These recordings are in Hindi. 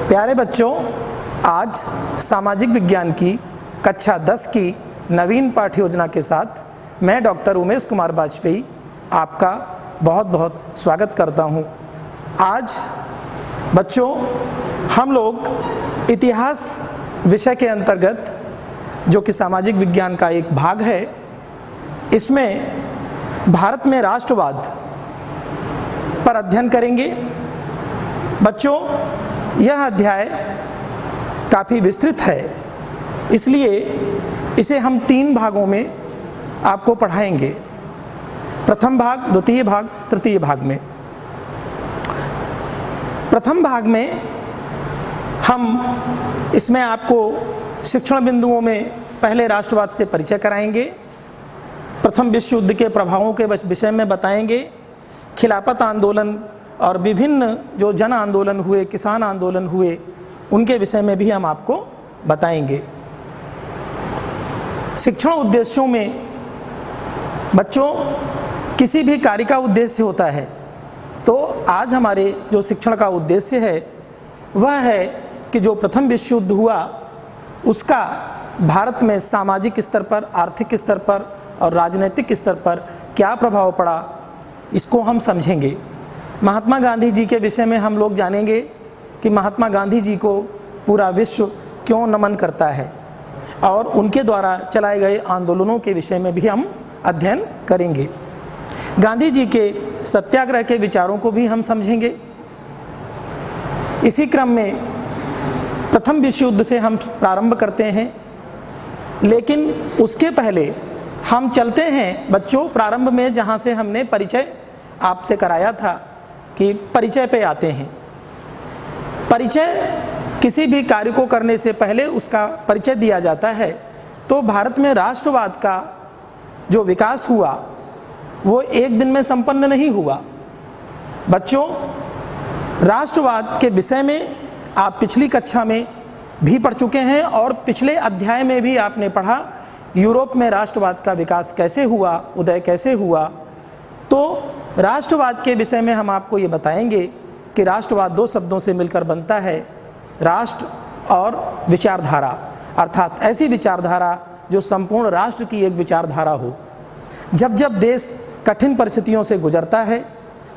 प्यारे बच्चों, आज सामाजिक विज्ञान की कक्षा 10 की नवीन पाठ्य योजना के साथ मैं डॉक्टर उमेश कुमार वाजपेयी आपका बहुत बहुत स्वागत करता हूं। आज बच्चों हम लोग इतिहास विषय के अंतर्गत, जो कि सामाजिक विज्ञान का एक भाग है, इसमें भारत में राष्ट्रवाद पर अध्ययन करेंगे। बच्चों, यह अध्याय काफ़ी विस्तृत है, इसलिए इसे हम 3 भागों में आपको पढ़ाएंगे। प्रथम भाग, द्वितीय भाग, तृतीय भाग में। प्रथम भाग में हम इसमें आपको शिक्षण बिंदुओं में पहले राष्ट्रवाद से परिचय कराएंगे, प्रथम विश्व युद्ध के प्रभावों के विषय में बताएंगे, खिलाफत आंदोलन और विभिन्न जो जन आंदोलन हुए, किसान आंदोलन हुए, उनके विषय में भी हम आपको बताएंगे। शिक्षण उद्देश्यों में बच्चों किसी भी कार्य का उद्देश्य होता है, तो आज हमारे जो शिक्षण का उद्देश्य है वह है कि जो प्रथम विश्व युद्ध हुआ उसका भारत में सामाजिक स्तर पर, आर्थिक स्तर पर और राजनीतिक स्तर पर क्या प्रभाव पड़ा, इसको हम समझेंगे। महात्मा गांधी जी के विषय में हम लोग जानेंगे कि महात्मा गांधी जी को पूरा विश्व क्यों नमन करता है, और उनके द्वारा चलाए गए आंदोलनों के विषय में भी हम अध्ययन करेंगे। गांधी जी के सत्याग्रह के विचारों को भी हम समझेंगे। इसी क्रम में प्रथम विश्व युद्ध से हम प्रारंभ करते हैं, लेकिन उसके पहले हम चलते हैं बच्चों प्रारंभ में, जहाँ से हमने परिचय आपसे कराया था कि परिचय पे आते हैं। परिचय किसी भी कार्य को करने से पहले उसका परिचय दिया जाता है। तो भारत में राष्ट्रवाद का जो विकास हुआ वो एक दिन में संपन्न नहीं हुआ। बच्चों, राष्ट्रवाद के विषय में आप पिछली कक्षा में भी पढ़ चुके हैं और पिछले अध्याय में भी आपने पढ़ा यूरोप में राष्ट्रवाद का विकास कैसे हुआ, उदय कैसे हुआ। तो राष्ट्रवाद के विषय में हम आपको ये बताएंगे कि राष्ट्रवाद 2 शब्दों से मिलकर बनता है, राष्ट्र और विचारधारा, अर्थात ऐसी विचारधारा जो संपूर्ण राष्ट्र की एक विचारधारा हो। जब जब देश कठिन परिस्थितियों से गुजरता है,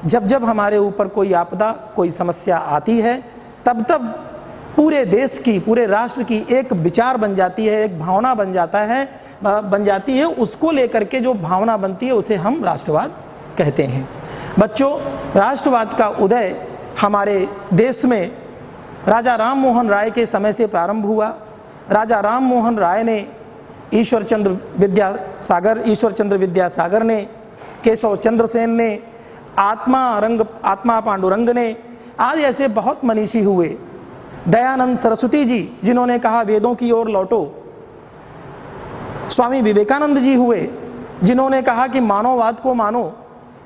जब जब हमारे ऊपर कोई आपदा, कोई समस्या आती है, तब तब पूरे देश की, पूरे राष्ट्र की एक विचार बन जाती है, एक भावना बन जाती है। उसको लेकर के जो भावना बनती है उसे हम राष्ट्रवाद कहते हैं। बच्चों, राष्ट्रवाद का उदय हमारे देश में राजा राम मोहन राय के समय से प्रारंभ हुआ। राजा राम मोहन राय ने, ईश्वर चंद्र विद्यासागर ने, केशव चंद्र सेन ने, आत्मा पांडुरंग ने, आज ऐसे बहुत मनीषी हुए। दयानंद सरस्वती जी, जिन्होंने कहा वेदों की ओर लौटो। स्वामी विवेकानंद जी हुए, जिन्होंने कहा कि मानववाद को मानो।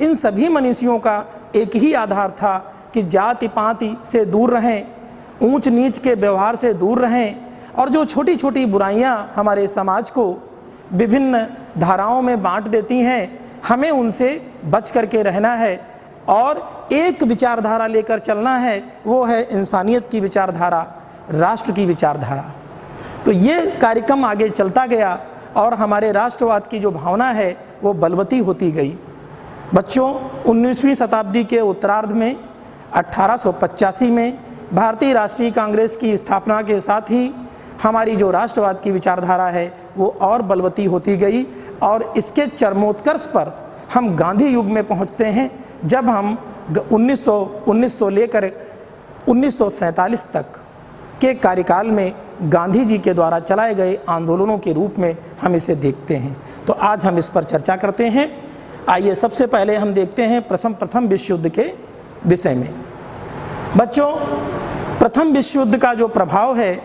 इन सभी मनीषियों का एक ही आधार था कि जाति पाति से दूर रहें, ऊंच नीच के व्यवहार से दूर रहें, और जो छोटी छोटी बुराइयां हमारे समाज को विभिन्न धाराओं में बांट देती हैं, हमें उनसे बच करके रहना है और एक विचारधारा लेकर चलना है, वो है इंसानियत की विचारधारा, राष्ट्र की विचारधारा। तो ये कार्यक्रम आगे चलता गया और हमारे राष्ट्रवाद की जो भावना है वो बलवती होती गई। बच्चों, 19वीं शताब्दी के उत्तरार्ध में 1885 में भारतीय राष्ट्रीय कांग्रेस की स्थापना के साथ ही हमारी जो राष्ट्रवाद की विचारधारा है वो और बलवती होती गई, और इसके चरमोत्कर्ष पर हम गांधी युग में पहुंचते हैं, जब हम 1900 लेकर 1947 तक के कार्यकाल में गांधी जी के द्वारा चलाए गए आंदोलनों के रूप में हम इसे देखते हैं। तो आज हम इस पर चर्चा करते हैं। आइए सबसे पहले हम देखते हैं प्रथम विश्व युद्ध के विषय में। बच्चों, प्रथम विश्व युद्ध का जो प्रभाव है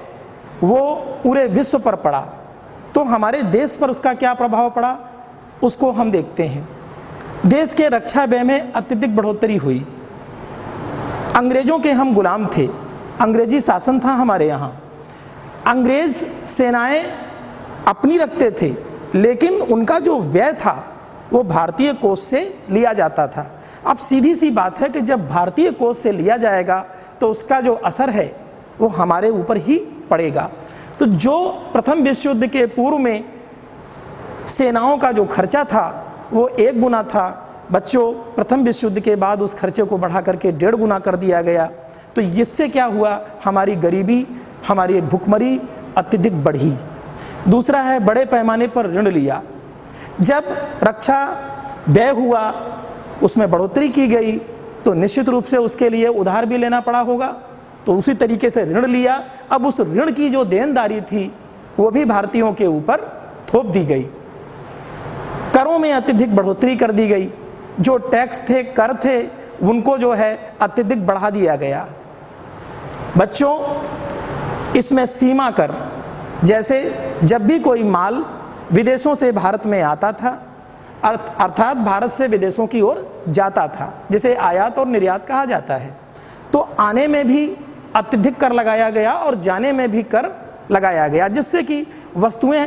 वो पूरे विश्व पर पड़ा, तो हमारे देश पर उसका क्या प्रभाव पड़ा उसको हम देखते हैं। देश के रक्षा व्यय में अत्यधिक बढ़ोतरी हुई। अंग्रेजों के हम गुलाम थे, अंग्रेजी शासन था हमारे यहाँ। अंग्रेज सेनाएं अपनी रखते थे, लेकिन उनका जो व्यय था वो भारतीय कोष से लिया जाता था। अब सीधी सी बात है कि जब भारतीय कोष से लिया जाएगा तो उसका जो असर है वो हमारे ऊपर ही पड़ेगा। तो जो प्रथम विश्व युद्ध के पूर्व में सेनाओं का जो खर्चा था वो 1 गुना था, बच्चों प्रथम विश्व युद्ध के बाद उस खर्चे को बढ़ा करके 1.5 गुना कर दिया गया। तो इससे क्या हुआ, हमारी गरीबी, हमारी भुखमरी अत्यधिक बढ़ी। दूसरा है बड़े पैमाने पर ऋण लिया। जब रक्षा व्यय हुआ उसमें बढ़ोतरी की गई तो निश्चित रूप से उसके लिए उधार भी लेना पड़ा होगा, तो उसी तरीके से ऋण लिया। अब उस ऋण की जो देनदारी थी वो भी भारतीयों के ऊपर थोप दी गई। करों में अत्यधिक बढ़ोतरी कर दी गई, जो टैक्स थे, कर थे, उनको जो है अत्यधिक बढ़ा दिया गया। बच्चों इसमें सीमा कर, जैसे जब भी कोई माल विदेशों से भारत में आता था अर्थात भारत से विदेशों की ओर जाता था, जिसे आयात और निर्यात कहा जाता है, तो आने में भी अत्यधिक कर लगाया गया और जाने में भी कर लगाया गया, जिससे कि वस्तुएं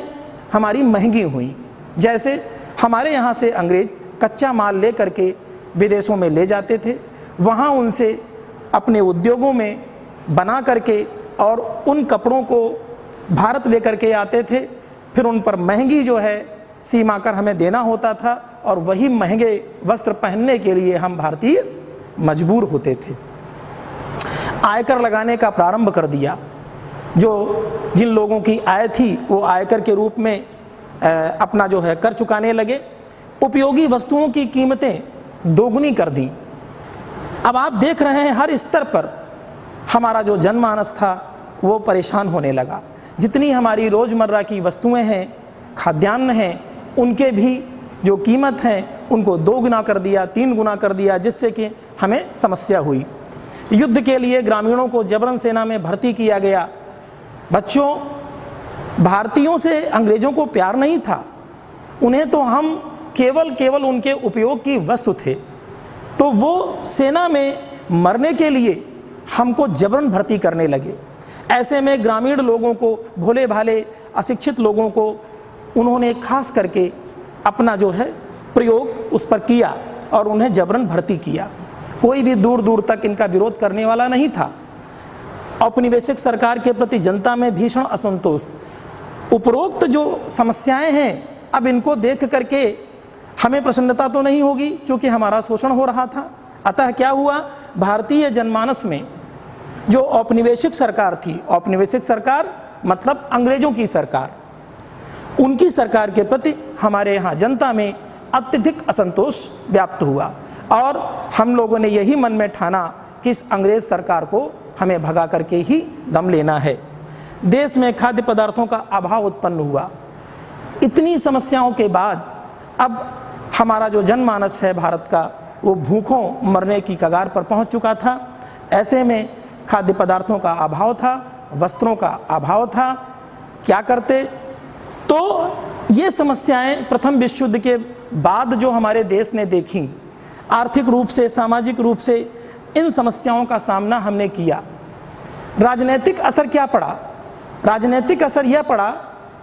हमारी महंगी हुई। जैसे हमारे यहाँ से अंग्रेज कच्चा माल ले करके विदेशों में ले जाते थे, वहाँ उनसे अपने उद्योगों में बना करके और उन कपड़ों को भारत ले करके आते थे, फिर उन पर महंगी जो है सीमा कर हमें देना होता था और वही महंगे वस्त्र पहनने के लिए हम भारतीय मजबूर होते थे। आयकर लगाने का प्रारंभ कर दिया। जो जिन लोगों की आय थी वो आयकर के रूप में अपना जो है कर चुकाने लगे। उपयोगी वस्तुओं की कीमतें दोगुनी कर दी। अब आप देख रहे हैं हर स्तर पर हमारा जो जनमानस था वो परेशान होने लगा। जितनी हमारी रोज़मर्रा की वस्तुएं हैं, खाद्यान्न हैं, उनके भी जो कीमत हैं उनको 2 गुना कर दिया, 3 गुना कर दिया, जिससे कि हमें समस्या हुई। युद्ध के लिए ग्रामीणों को जबरन सेना में भर्ती किया गया। बच्चों भारतीयों से अंग्रेज़ों को प्यार नहीं था, उन्हें तो हम केवल उनके उपयोग की वस्तु थे, तो वो सेना में मरने के लिए हमको जबरन भर्ती करने लगे। ऐसे में ग्रामीण लोगों को, भोले भाले अशिक्षित लोगों को उन्होंने खास करके अपना जो है प्रयोग उस पर किया और उन्हें जबरन भर्ती किया। कोई भी दूर दूर तक इनका विरोध करने वाला नहीं था। औपनिवेशिक सरकार के प्रति जनता में भीषण असंतोष। उपरोक्त जो समस्याएं हैं, अब इनको देख करके हमें प्रसन्नता तो नहीं होगी क्योंकि हमारा शोषण हो रहा था। अतः क्या हुआ, भारतीय जनमानस में जो औपनिवेशिक सरकार थी, औपनिवेशिक सरकार मतलब अंग्रेजों की सरकार, उनकी सरकार के प्रति हमारे यहाँ जनता में अत्यधिक असंतोष व्याप्त हुआ और हम लोगों ने यही मन में ठाना कि इस अंग्रेज सरकार को हमें भगा करके ही दम लेना है। देश में खाद्य पदार्थों का अभाव उत्पन्न हुआ। इतनी समस्याओं के बाद अब हमारा जो जनमानस है भारत का, वो भूखों मरने की कगार पर पहुंच चुका था। ऐसे में खाद्य पदार्थों का अभाव था, वस्त्रों का अभाव था। क्या करते, तो ये समस्याएं प्रथम विश्व युद्ध के बाद जो हमारे देश ने देखी, आर्थिक रूप से, सामाजिक रूप से इन समस्याओं का सामना हमने किया। राजनीतिक असर क्या पड़ा? राजनीतिक असर यह पड़ा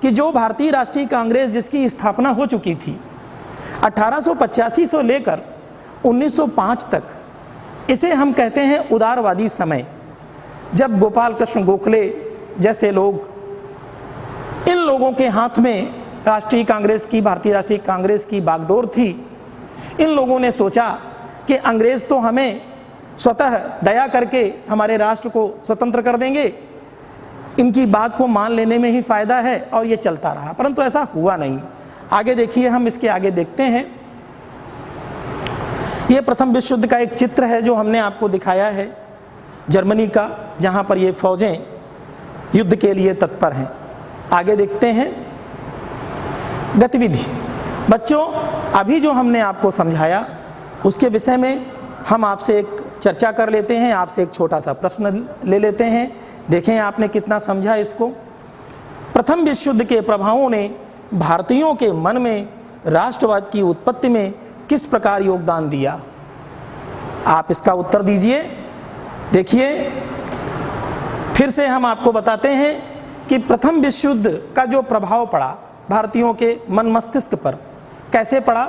कि जो भारतीय राष्ट्रीय कांग्रेस जिसकी स्थापना हो चुकी थी 1885 से लेकर 1905 तक, इसे हम कहते हैं उदारवादी समय, जब गोपाल कृष्ण गोखले जैसे लोग, इन लोगों के हाथ में राष्ट्रीय कांग्रेस की, भारतीय राष्ट्रीय कांग्रेस की बागडोर थी। इन लोगों ने सोचा कि अंग्रेज तो हमें स्वतः दया करके हमारे राष्ट्र को स्वतंत्र कर देंगे, इनकी बात को मान लेने में ही फ़ायदा है, और ये चलता रहा। परंतु ऐसा हुआ नहीं। आगे देखिए, हम इसके आगे देखते हैं। ये प्रथम विश्व युद्ध का एक चित्र है जो हमने आपको दिखाया है जर्मनी का, जहाँ पर ये फौजें युद्ध के लिए तत्पर हैं। आगे देखते हैं गतिविधि। बच्चों अभी जो हमने आपको समझाया उसके विषय में हम आपसे एक चर्चा कर लेते हैं, आपसे एक छोटा सा प्रश्न ले लेते हैं। देखें आपने कितना समझा इसको। प्रथम विश्व युद्ध के प्रभावों ने भारतीयों के मन में राष्ट्रवाद की उत्पत्ति में किस प्रकार योगदान दिया? आप इसका उत्तर दीजिए। देखिए, फिर से हम आपको बताते हैं कि प्रथम विश्व युद्ध का जो प्रभाव पड़ा भारतीयों के मन मस्तिष्क पर, कैसे पड़ा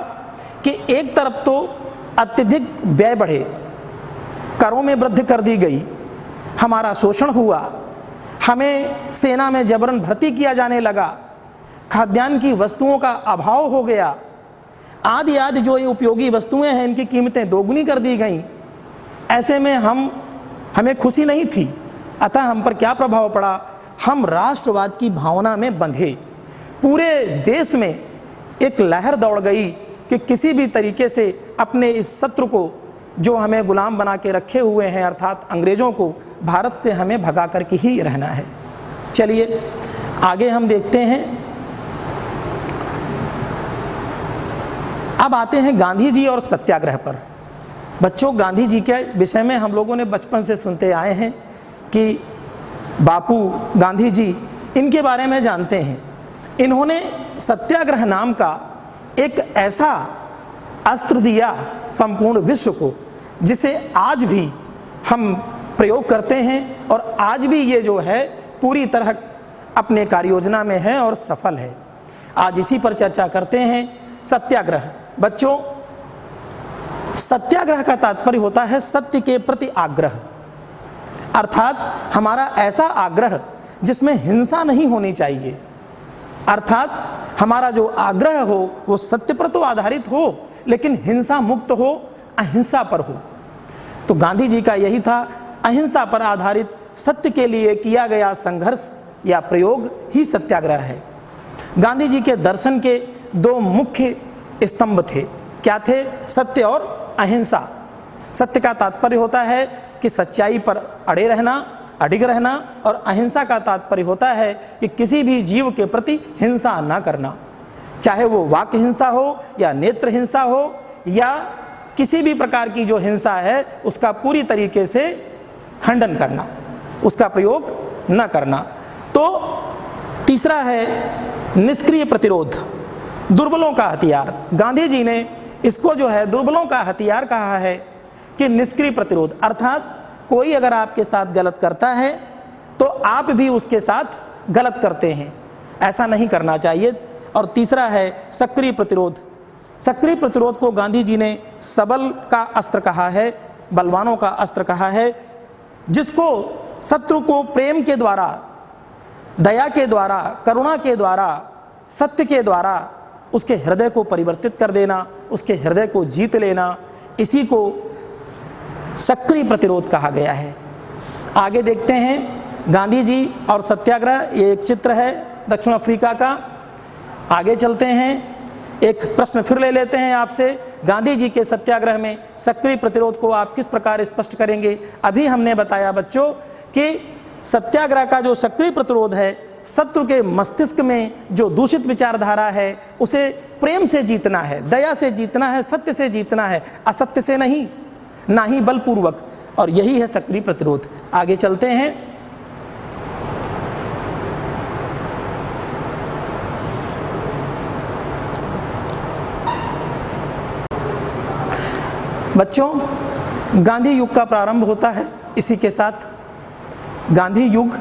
कि एक तरफ तो अत्यधिक व्यय बढ़े, करों में वृद्धि कर दी गई, हमारा शोषण हुआ, हमें सेना में जबरन भर्ती किया जाने लगा, खाद्यान्न की वस्तुओं का अभाव हो गया, आदि जो ये उपयोगी वस्तुएं हैं इनकी कीमतें दोगुनी कर दी गईं। ऐसे में हमें खुशी नहीं थी, अतः हम पर क्या प्रभाव पड़ा, हम राष्ट्रवाद की भावना में बंधे। पूरे देश में एक लहर दौड़ गई कि किसी भी तरीके से अपने इस शत्रु को, जो हमें गुलाम बना के रखे हुए हैं अर्थात अंग्रेज़ों को, भारत से हमें भगा करके ही रहना है। चलिए आगे हम देखते हैं। अब आते हैं गांधी जी और सत्याग्रह पर। बच्चों, गांधी जी के विषय में हम लोगों ने बचपन से सुनते आए हैं कि बापू गांधी जी, इनके बारे में जानते हैं। इन्होंने सत्याग्रह नाम का एक ऐसा अस्त्र दिया संपूर्ण विश्व को, जिसे आज भी हम प्रयोग करते हैं और आज भी ये जो है पूरी तरह अपने कार्य योजना में है और सफल है। आज इसी पर चर्चा करते हैं, सत्याग्रह। बच्चों, सत्याग्रह का तात्पर्य होता है सत्य के प्रति आग्रह, अर्थात हमारा ऐसा आग्रह जिसमें हिंसा नहीं होनी चाहिए, अर्थात हमारा जो आग्रह हो वो सत्य पर तो आधारित हो लेकिन हिंसा मुक्त हो, अहिंसा पर हो। तो गांधी जी का यही था, अहिंसा पर आधारित सत्य के लिए किया गया संघर्ष या प्रयोग ही सत्याग्रह है। गांधी जी के दर्शन के दो मुख्य स्तंभ थे। क्या थे? सत्य और अहिंसा। सत्य का तात्पर्य होता है कि सच्चाई पर अड़े रहना, अडिग रहना, और अहिंसा का तात्पर्य होता है कि किसी भी जीव के प्रति हिंसा ना करना, चाहे वो वाक्य हिंसा हो या नेत्र हिंसा हो या किसी भी प्रकार की जो हिंसा है उसका पूरी तरीके से खंडन करना, उसका प्रयोग न करना। तो तीसरा है निष्क्रिय प्रतिरोध, दुर्बलों का हथियार। गांधी जी ने इसको जो है दुर्बलों का हथियार कहा है कि निष्क्रिय प्रतिरोध, अर्थात कोई अगर आपके साथ गलत करता है तो आप भी उसके साथ गलत करते हैं, ऐसा नहीं करना चाहिए। और तीसरा है सक्रिय प्रतिरोध। सक्रिय प्रतिरोध को गांधी जी ने सबल का अस्त्र कहा है, बलवानों का अस्त्र कहा है, जिसको शत्रु को प्रेम के द्वारा, दया के द्वारा, करुणा के द्वारा, सत्य के द्वारा उसके हृदय को परिवर्तित कर देना, उसके हृदय को जीत लेना, इसी को सक्रिय प्रतिरोध कहा गया है। आगे देखते हैं गांधी जी और सत्याग्रह, ये एक चित्र है दक्षिण अफ्रीका का। आगे चलते हैं, एक प्रश्न फिर ले लेते हैं आपसे, गांधी जी के सत्याग्रह में सक्रिय प्रतिरोध को आप किस प्रकार स्पष्ट करेंगे? अभी हमने बताया बच्चों कि सत्याग्रह का जो सक्रिय प्रतिरोध है, शत्रु के मस्तिष्क में जो दूषित विचारधारा है उसे प्रेम से जीतना है, दया से जीतना है, सत्य से जीतना है, असत्य से नहीं, ना ही बलपूर्वक, और यही है सक्रिय प्रतिरोध। आगे चलते हैं। बच्चों, गांधी युग का प्रारंभ होता है इसी के साथ। गांधी युग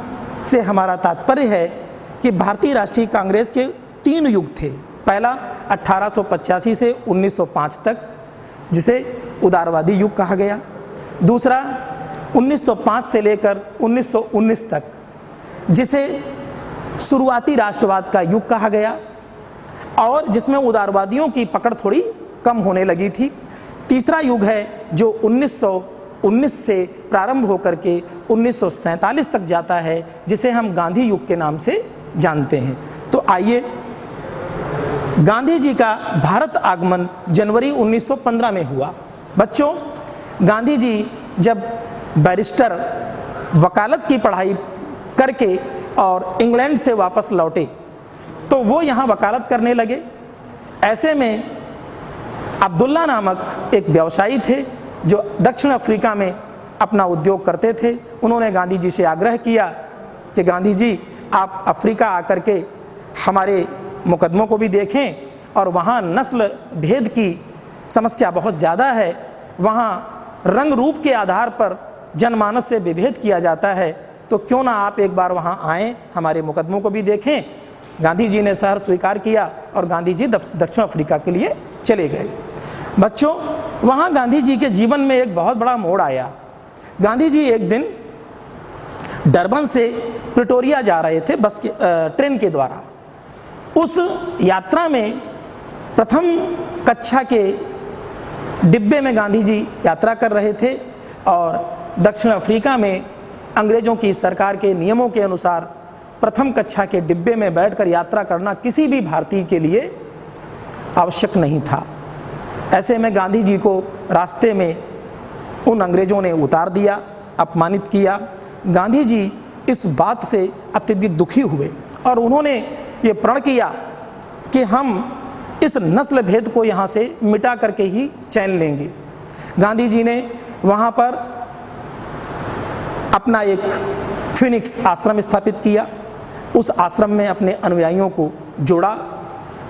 से हमारा तात्पर्य है कि भारतीय राष्ट्रीय कांग्रेस के 3 युग थे। पहला 1885 से 1905 तक, जिसे उदारवादी युग कहा गया। दूसरा 1905 से लेकर 1919 तक, जिसे शुरुआती राष्ट्रवाद का युग कहा गया और जिसमें उदारवादियों की पकड़ थोड़ी कम होने लगी थी। तीसरा युग है जो 1919 से प्रारंभ होकर के 1947 तक जाता है, जिसे हम गांधी युग के नाम से जानते हैं। तो आइए, गांधी जी का भारत आगमन जनवरी 1915 में हुआ। बच्चों, गांधी जी जब बैरिस्टर वकालत की पढ़ाई करके और इंग्लैंड से वापस लौटे तो वो यहाँ वकालत करने लगे। ऐसे में अब्दुल्ला नामक एक व्यवसायी थे जो दक्षिण अफ्रीका में अपना उद्योग करते थे। उन्होंने गांधी जी से आग्रह किया कि गांधी जी, आप अफ्रीका आकर के हमारे मुकदमों को भी देखें, और वहाँ नस्ल भेद की समस्या बहुत ज़्यादा है, वहाँ रंग रूप के आधार पर जनमानस से विभेद किया जाता है, तो क्यों ना आप एक बार वहाँ आएँ, हमारे मुकदमों को भी देखें। गांधी जी ने सहर्ष स्वीकार किया और गांधी जी दक्षिण अफ्रीका के लिए चले गए। बच्चों, वहाँ गांधी जी के जीवन में एक बहुत बड़ा मोड़ आया। गांधी जी एक दिन डरबन से प्रिटोरिया जा रहे थे ट्रेन के द्वारा। उस यात्रा में प्रथम कक्षा के डिब्बे में गांधी जी यात्रा कर रहे थे और दक्षिण अफ्रीका में अंग्रेज़ों की सरकार के नियमों के अनुसार प्रथम कक्षा के डिब्बे में बैठकर यात्रा करना किसी भी भारतीय के लिए आवश्यक नहीं था। ऐसे में गांधी जी को रास्ते में उन अंग्रेज़ों ने उतार दिया, अपमानित किया। गांधी जी इस बात से अत्यधिक दुखी हुए और उन्होंने ये प्रण किया कि हम इस नस्ल भेद को यहाँ से मिटा करके ही चैन लेंगे। गांधी जी ने वहाँ पर अपना एक फिनिक्स आश्रम स्थापित किया। उस आश्रम में अपने अनुयायियों को जोड़ा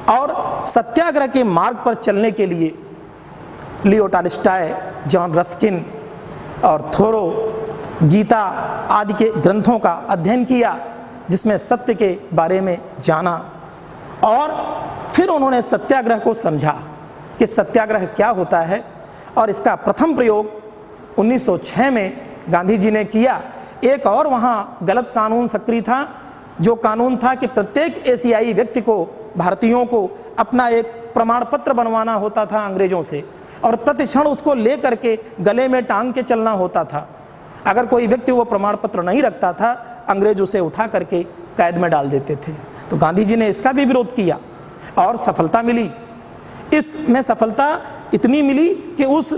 और सत्याग्रह के मार्ग पर चलने के लिए लियो टॉल्स्टॉय, जॉन रस्किन और थोरो, गीता आदि के ग्रंथों का अध्ययन किया, जिसमें सत्य के बारे में जाना और फिर उन्होंने सत्याग्रह को समझा कि सत्याग्रह क्या होता है। और इसका प्रथम प्रयोग 1906 में गांधी जी ने किया। एक और वहाँ गलत कानून सक्रिय था, जो कानून था कि प्रत्येक एशियाई व्यक्ति को, भारतीयों को अपना एक प्रमाण पत्र बनवाना होता था अंग्रेज़ों से और प्रतिक्षण उसको ले करके गले में टांग के चलना होता था। अगर कोई व्यक्ति वो प्रमाण पत्र नहीं रखता था, अंग्रेज उसे उठा करके कैद में डाल देते थे। तो गांधी जी ने इसका भी विरोध किया और सफलता मिली। इसमें सफलता इतनी मिली कि उस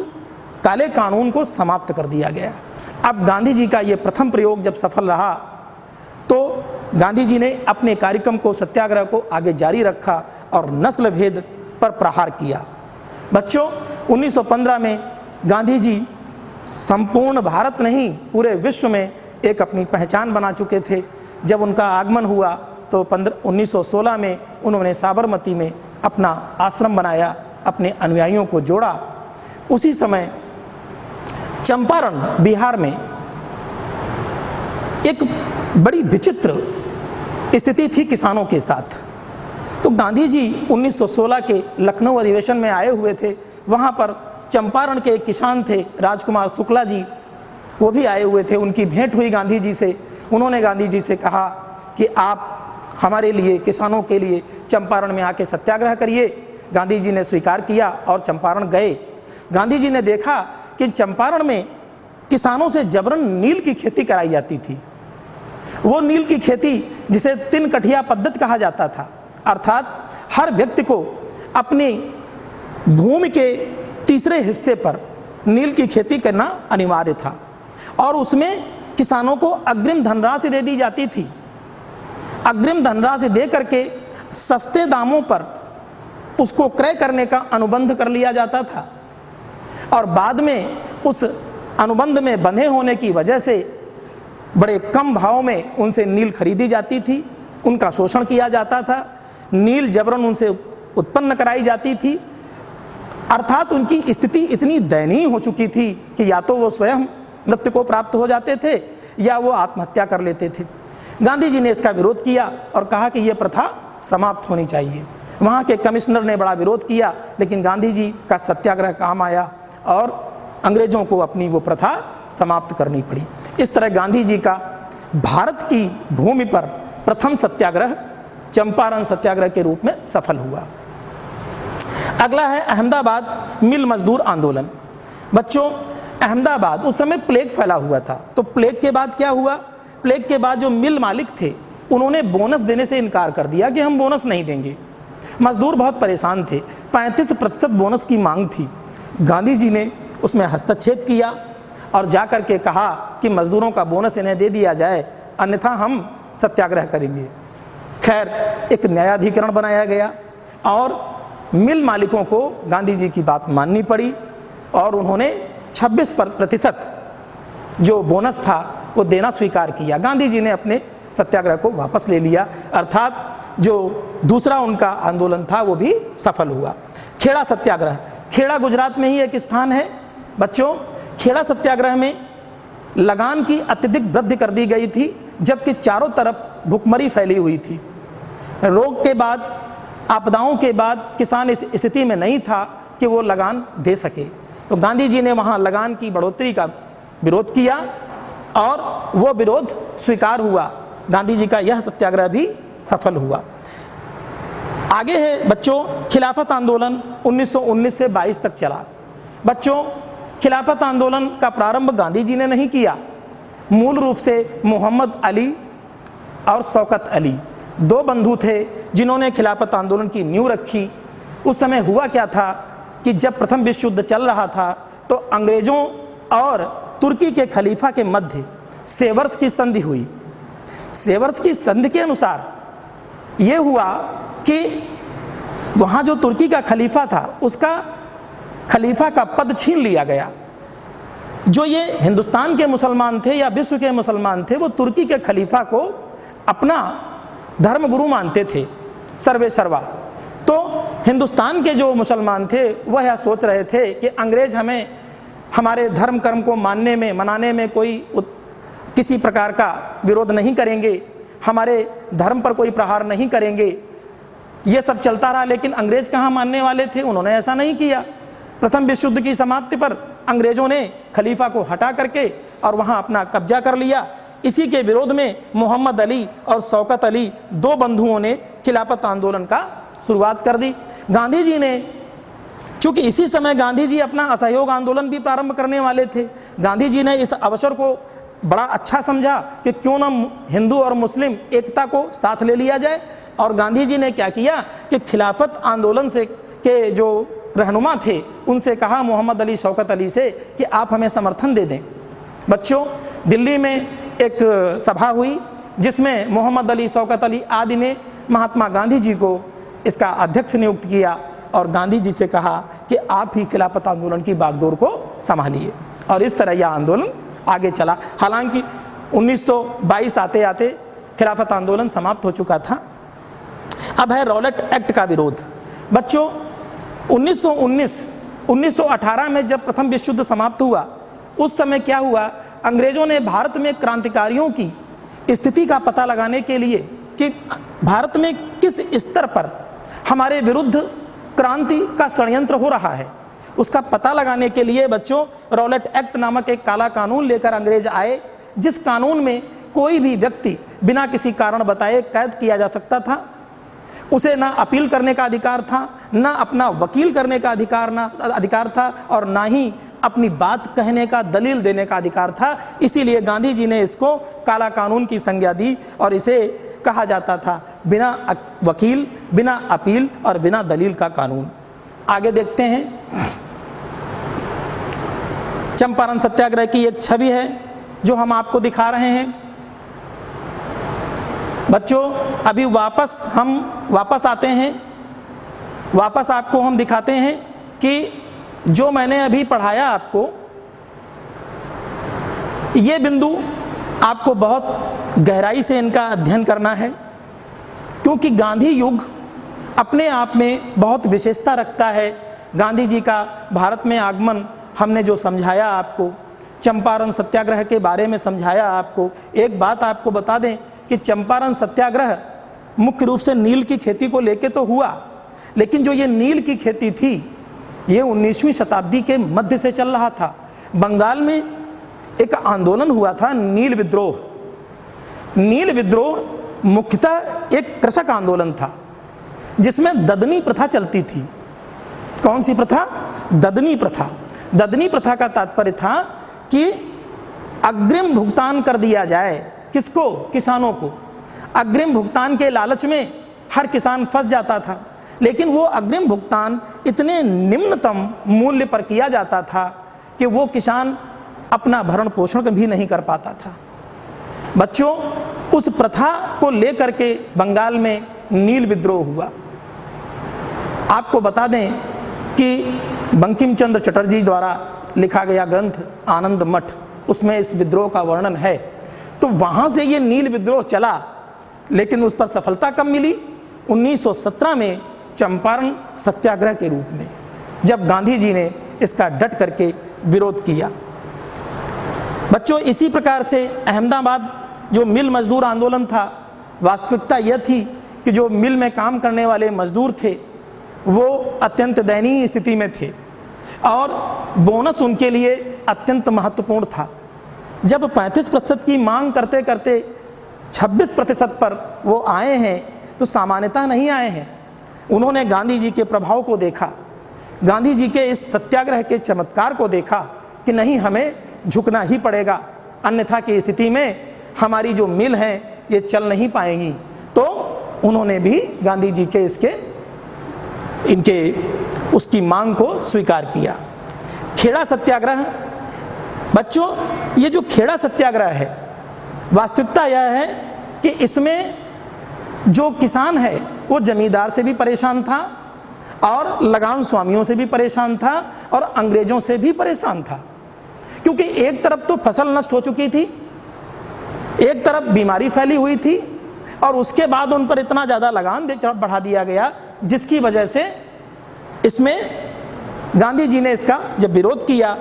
काले कानून को समाप्त कर दिया गया। अब गांधी जी का ये प्रथम प्रयोग जब सफल रहा तो गांधी जी ने अपने कार्यक्रम को, सत्याग्रह को आगे जारी रखा और नस्ल भेद पर प्रहार किया। बच्चों, 1915 में गांधी जी संपूर्ण भारत नहीं, पूरे विश्व में एक अपनी पहचान बना चुके थे। जब उनका आगमन हुआ तो 1916 में उन्होंने साबरमती में अपना आश्रम बनाया, अपने अनुयायियों को जोड़ा। उसी समय चंपारण, बिहार में एक बड़ी विचित्र स्थिति थी किसानों के साथ। तो गांधी जी 1916 के लखनऊ अधिवेशन में आए हुए थे। वहाँ पर चंपारण के एक किसान थे, राजकुमार शुक्ला जी, वो भी आए हुए थे। उनकी भेंट हुई गांधी जी से। उन्होंने गांधी जी से कहा कि आप हमारे लिए, किसानों के लिए चंपारण में आके सत्याग्रह करिए। गांधी जी ने स्वीकार किया और चंपारण गए। गांधी जी ने देखा कि चंपारण में किसानों से जबरन नील की खेती कराई जाती थी। वो नील की खेती जिसे 3 कठिया पद्धति कहा जाता था, अर्थात हर व्यक्ति को अपनी भूमि के तीसरे हिस्से पर नील की खेती करना अनिवार्य था और उसमें किसानों को अग्रिम धनराशि दे दी जाती थी। अग्रिम धनराशि दे करके सस्ते दामों पर उसको क्रय करने का अनुबंध कर लिया जाता था और बाद में उस अनुबंध में बंधे होने की वजह से बड़े कम भाव में उनसे नील खरीदी जाती थी। उनका शोषण किया जाता था, नील जबरन उनसे उत्पन्न कराई जाती थी। अर्थात उनकी स्थिति इतनी दयनीय हो चुकी थी कि या तो वो स्वयं मृत्यु को प्राप्त हो जाते थे या वो आत्महत्या कर लेते थे। गांधी जी ने इसका विरोध किया और कहा कि यह प्रथा समाप्त होनी चाहिए। वहाँ के कमिश्नर ने बड़ा विरोध किया, लेकिन गांधी जी का सत्याग्रह काम आया और अंग्रेज़ों को अपनी वो प्रथा समाप्त करनी पड़ी। इस तरह गांधी जी का भारत की भूमि पर प्रथम सत्याग्रह चंपारण सत्याग्रह के रूप में सफल हुआ। अगला है अहमदाबाद मिल मजदूर आंदोलन। बच्चों, अहमदाबाद उस समय प्लेग फैला हुआ था। तो प्लेग के बाद क्या हुआ? प्लेग के बाद जो मिल मालिक थे उन्होंने बोनस देने से इनकार कर दिया कि हम बोनस नहीं देंगे। मजदूर बहुत परेशान थे, 35% बोनस की मांग थी। गांधी जी ने उसमें हस्तक्षेप किया और जाकर के कहा कि मजदूरों का बोनस इन्हें दे दिया जाए, अन्यथा हम सत्याग्रह करेंगे। खैर, एक न्यायाधिकरण बनाया गया और मिल मालिकों को गांधी जी की बात माननी पड़ी और उन्होंने 26% जो बोनस था वो देना स्वीकार किया। गांधी जी ने अपने सत्याग्रह को वापस ले लिया, अर्थात जो दूसरा उनका आंदोलन था वो भी सफल हुआ। खेड़ा सत्याग्रह, खेड़ा गुजरात में ही एक स्थान है। बच्चों, खेड़ा सत्याग्रह में लगान की अत्यधिक वृद्धि कर दी गई थी, जबकि चारों तरफ भुखमरी फैली हुई थी। रोग के बाद, आपदाओं के बाद किसान इस स्थिति में नहीं था कि वो लगान दे सके। तो गांधी जी ने वहाँ लगान की बढ़ोतरी का विरोध किया और वो विरोध स्वीकार हुआ। गांधी जी का यह सत्याग्रह भी सफल हुआ। आगे है बच्चों, खिलाफत आंदोलन 1919 से 22 तक चला। बच्चों, खिलाफत आंदोलन का प्रारंभ गांधी जी ने नहीं किया। मूल रूप से मोहम्मद अली और शौकत अली दो बंधु थे जिन्होंने खिलाफत आंदोलन की नींव रखी। उस समय हुआ क्या था कि जब प्रथम विश्व युद्ध चल रहा था तो अंग्रेज़ों और तुर्की के खलीफा के मध्य सेवर्स की संधि हुई। सेवर्स की संधि के अनुसार ये हुआ कि वहाँ जो तुर्की का खलीफा था उसका खलीफा का पद छीन लिया गया। जो ये हिंदुस्तान के मुसलमान थे या विश्व के मुसलमान थे वो तुर्की के खलीफा को अपना धर्मगुरु मानते थे, सर्वे सर्वा। तो हिंदुस्तान के जो मुसलमान थे वह यह सोच रहे थे कि अंग्रेज़ हमें हमारे धर्म कर्म को मानने में मनाने में किसी प्रकार का विरोध नहीं करेंगे, हमारे धर्म पर कोई प्रहार नहीं करेंगे। ये सब चलता रहा, लेकिन अंग्रेज़ कहाँ मानने वाले थे, उन्होंने ऐसा नहीं किया। प्रथम विश्व युद्ध की समाप्ति पर अंग्रेज़ों ने खलीफा को हटा करके और वहाँ अपना कब्जा कर लिया। इसी के विरोध में मोहम्मद अली और शौकत अली दो बंधुओं ने खिलाफत आंदोलन का शुरुआत कर दी। गांधी जी ने, चूँकि इसी समय गांधी जी अपना असहयोग आंदोलन भी प्रारंभ करने वाले थे, गांधी जी ने इस अवसर को बड़ा अच्छा समझा कि क्यों ना हिंदू और मुस्लिम एकता को साथ ले लिया जाए। और गांधी जी ने क्या किया कि खिलाफत आंदोलन से के जो रहनुमा थे उनसे कहा, मोहम्मद अली शौकत अली से, कि आप हमें समर्थन दे दें। बच्चों, दिल्ली में एक सभा हुई जिसमें मोहम्मद अली शौकत अली आदि ने महात्मा गांधी जी को इसका अध्यक्ष नियुक्त किया और गांधी जी से कहा कि आप ही खिलाफत आंदोलन की बागडोर को संभालिए। और इस तरह यह आंदोलन आगे चला। हालांकि 1922 आते आते खिलाफत आंदोलन समाप्त हो चुका था। अब है रॉलेट एक्ट का विरोध। बच्चों, 1918 में जब प्रथम विश्व युद्ध समाप्त हुआ उस समय क्या हुआ, अंग्रेज़ों ने भारत में क्रांतिकारियों की स्थिति का पता लगाने के लिए कि भारत में किस स्तर पर हमारे विरुद्ध क्रांति का षड्यंत्र हो रहा है, उसका पता लगाने के लिए बच्चों रॉलेट एक्ट नामक एक काला कानून लेकर अंग्रेज आए, जिस कानून में कोई भी व्यक्ति बिना किसी कारण बताए कैद किया जा सकता था। उसे ना अपील करने का अधिकार था, ना अपना वकील करने का अधिकार था और ना ही अपनी बात कहने का, दलील देने का अधिकार था। इसीलिए गांधी जी ने इसको काला कानून की संज्ञा दी और इसे कहा जाता था बिना वकील, बिना अपील और बिना दलील का कानून। आगे देखते हैं, चंपारण सत्याग्रह की एक छवि है जो हम आपको दिखा रहे हैं। बच्चों, अभी हम वापस आते हैं, वापस आपको हम दिखाते हैं कि जो मैंने अभी पढ़ाया आपको, ये बिंदु आपको बहुत गहराई से इनका अध्ययन करना है, क्योंकि गांधी युग अपने आप में बहुत विशेषता रखता है। गांधी जी का भारत में आगमन हमने जो समझाया आपको, चंपारण सत्याग्रह के बारे में समझाया आपको। एक बात आपको बता दें कि चंपारण सत्याग्रह मुख्य रूप से नील की खेती को लेके तो हुआ, लेकिन जो ये नील की खेती थी ये 19वीं शताब्दी के मध्य से चल रहा था। बंगाल में एक आंदोलन हुआ था नील विद्रोह। नील विद्रोह मुख्यतः एक कृषक आंदोलन था जिसमें ददनी प्रथा चलती थी। कौन सी प्रथा? ददनी प्रथा। ददनी प्रथा का तात्पर्य था कि अग्रिम भुगतान कर दिया जाए। किसको? किसानों को। अग्रिम भुगतान के लालच में हर किसान फंस जाता था, लेकिन वो अग्रिम भुगतान इतने निम्नतम मूल्य पर किया जाता था कि वो किसान अपना भरण पोषण भी नहीं कर पाता था। बच्चों, उस प्रथा को लेकर के बंगाल में नील विद्रोह हुआ। आपको बता दें कि बंकिम चंद्र चटर्जी द्वारा लिखा गया ग्रंथ आनंद मठ, उसमें इस विद्रोह का वर्णन है। तो वहाँ से ये नील विद्रोह चला, लेकिन उस पर सफलता कब मिली? 1917 में चंपारण सत्याग्रह के रूप में, जब गांधी जी ने इसका डट करके विरोध किया। बच्चों, इसी प्रकार से अहमदाबाद जो मिल मजदूर आंदोलन था, वास्तविकता यह थी कि जो मिल में काम करने वाले मजदूर थे वो अत्यंत दयनीय स्थिति में थे और बोनस उनके लिए अत्यंत महत्वपूर्ण था। जब 35% की मांग करते करते 26% पर वो आए हैं तो सामान्यतः नहीं आए हैं। उन्होंने गांधी जी के प्रभाव को देखा, गांधी जी के इस सत्याग्रह के चमत्कार को देखा कि नहीं, हमें झुकना ही पड़ेगा, अन्यथा की स्थिति में हमारी जो मिल हैं ये चल नहीं पाएंगी। तो उन्होंने भी गांधी जी के उसकी मांग को स्वीकार किया। खेड़ा सत्याग्रह, बच्चों ये जो खेड़ा सत्याग्रह है, वास्तविकता यह है कि इसमें जो किसान है वो जमींदार से भी परेशान था और लगान स्वामियों से भी परेशान था और अंग्रेजों से भी परेशान था, क्योंकि एक तरफ तो फसल नष्ट हो चुकी थी, एक तरफ बीमारी फैली हुई थी और उसके बाद उन पर इतना ज़्यादा लगान बढ़ा दिया गया, जिसकी वजह से इसमें गांधी जी ने इसका जब विरोध किया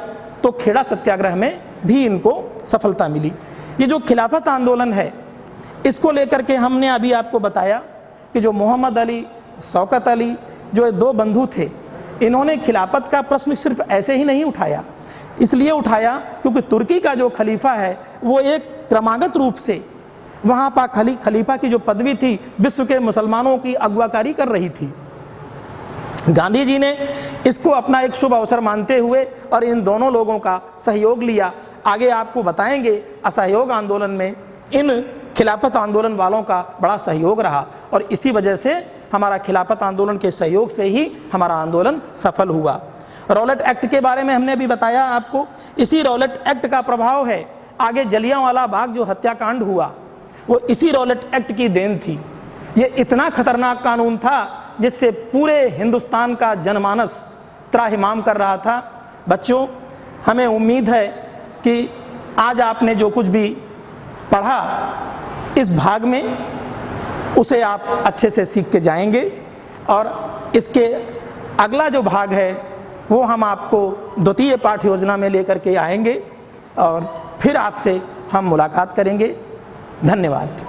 तो खेड़ा सत्याग्रह में भी इनको सफलता मिली। ये जो खिलाफत आंदोलन है, इसको लेकर के हमने अभी आपको बताया कि जो मोहम्मद अली, शौकत अली, जो 2 बंधु थे, इन्होंने खिलाफत का प्रश्न सिर्फ ऐसे ही नहीं उठाया, इसलिए उठाया क्योंकि तुर्की का जो खलीफा है वो एक क्रमागत रूप से वहाँ पर खलीफा की जो पदवी थी विश्व के मुसलमानों की अगुवाकारी कर रही थी। गांधी जी ने इसको अपना एक शुभ अवसर मानते हुए और इन दोनों लोगों का सहयोग लिया। आगे आपको बताएंगे असहयोग आंदोलन में इन खिलाफत आंदोलन वालों का बड़ा सहयोग रहा और इसी वजह से हमारा खिलाफत आंदोलन के सहयोग से ही हमारा आंदोलन सफल हुआ। रॉलेट एक्ट के बारे में हमने अभी बताया आपको। इसी रॉलेट एक्ट का प्रभाव है, आगे जलियांवाला बाग जो हत्याकांड हुआ वो इसी रॉलेट एक्ट की देन थी। ये इतना खतरनाक कानून था जिससे पूरे हिंदुस्तान का जनमानस त्राहिमाम कर रहा था। बच्चों, हमें उम्मीद है कि आज आपने जो कुछ भी पढ़ा इस भाग में उसे आप अच्छे से सीख के जाएंगे और इसके अगला जो भाग है वो हम आपको द्वितीय पाठ योजना में लेकर के आएंगे और फिर आपसे हम मुलाकात करेंगे। धन्यवाद।